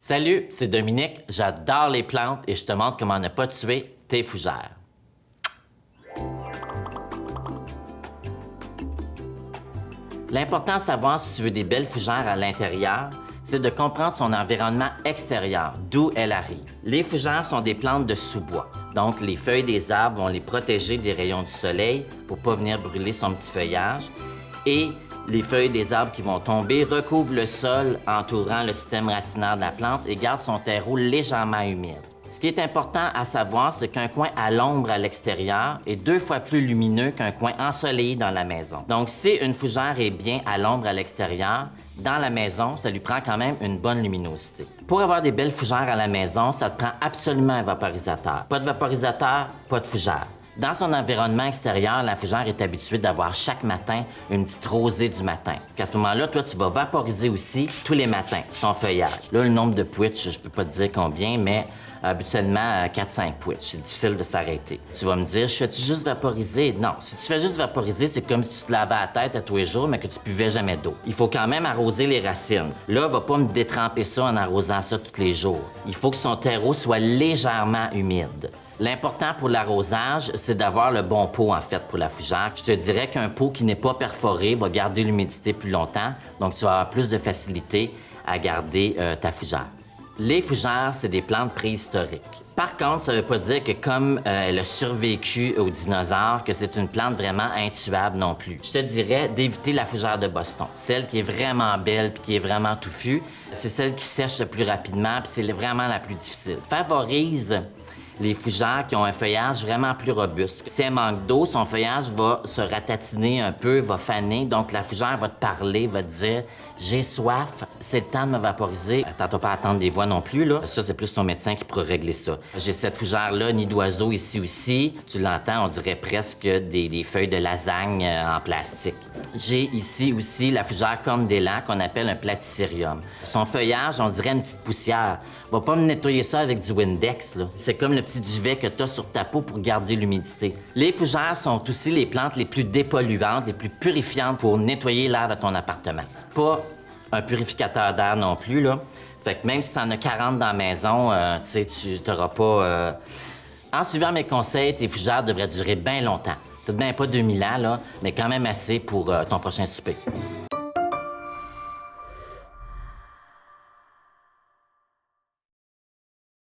Salut, c'est Dominique. J'adore les plantes et je te montre comment ne pas tuer tes fougères. L'important à savoir si tu veux des belles fougères à l'intérieur, c'est de comprendre son environnement extérieur, d'où elle arrive. Les fougères sont des plantes de sous-bois, donc les feuilles des arbres vont les protéger des rayons du soleil pour ne pas venir brûler son petit feuillage. Et les feuilles des arbres qui vont tomber recouvrent le sol entourant le système racinaire de la plante et gardent son terreau légèrement humide. Ce qui est important à savoir, c'est qu'un coin à l'ombre à l'extérieur est 2 fois plus lumineux qu'un coin ensoleillé dans la maison. Donc, si une fougère est bien à l'ombre à l'extérieur, dans la maison, ça lui prend quand même une bonne luminosité. Pour avoir des belles fougères à la maison, ça te prend absolument un vaporisateur. Pas de vaporisateur, pas de fougère. Dans son environnement extérieur, la fougère est habituée d'avoir chaque matin une petite rosée du matin. À ce moment-là, toi, tu vas vaporiser aussi tous les matins son feuillage. Là, le nombre de pouiches, je peux pas te dire combien, mais habituellement 4-5 pouiches. C'est difficile de s'arrêter. Tu vas me dire, je fais-tu juste vaporiser? Non. Si tu fais juste vaporiser, c'est comme si tu te lavais la tête à tous les jours, mais que tu buvais jamais d'eau. Il faut quand même arroser les racines. Là, va pas me détremper ça en arrosant ça tous les jours. Il faut que son terreau soit légèrement humide. L'important pour l'arrosage, c'est d'avoir le bon pot, en fait, pour la fougère. Je te dirais qu'un pot qui n'est pas perforé va garder l'humidité plus longtemps, donc tu vas avoir plus de facilité à garder ta fougère. Les fougères, c'est des plantes préhistoriques. Par contre, ça ne veut pas dire que comme elle a survécu aux dinosaures, que c'est une plante vraiment intuable non plus. Je te dirais d'éviter la fougère de Boston. Celle qui est vraiment belle et qui est vraiment touffue, c'est celle qui sèche le plus rapidement puis c'est vraiment la plus difficile. Favorise les fougères qui ont un feuillage vraiment plus robuste. Si elle manque d'eau, son feuillage va se ratatiner un peu, va faner, donc la fougère va te parler, va te dire « J'ai soif, c'est le temps de me vaporiser ». T'attends pas à attendre des voix non plus, là. Ça, c'est plus ton médecin qui pourra régler ça. J'ai cette fougère-là, nid d'oiseau ici aussi. Tu l'entends, on dirait presque des feuilles de lasagne en plastique. J'ai ici aussi la fougère corne d'élan qu'on appelle un platycerium. Son feuillage, on dirait une petite poussière. Va pas me nettoyer ça avec du Windex, là. C'est comme le petit duvet que tu as sur ta peau pour garder l'humidité. Les fougères sont aussi les plantes les plus dépolluantes, les plus purifiantes pour nettoyer l'air de ton appartement. C'est pas un purificateur d'air non plus, là. Fait que même si tu en as 40 dans la maison, tu sais, tu t'auras pas... En suivant mes conseils, tes fougères devraient durer bien longtemps. Peut-être bien pas 2000 ans, là, mais quand même assez pour ton prochain souper.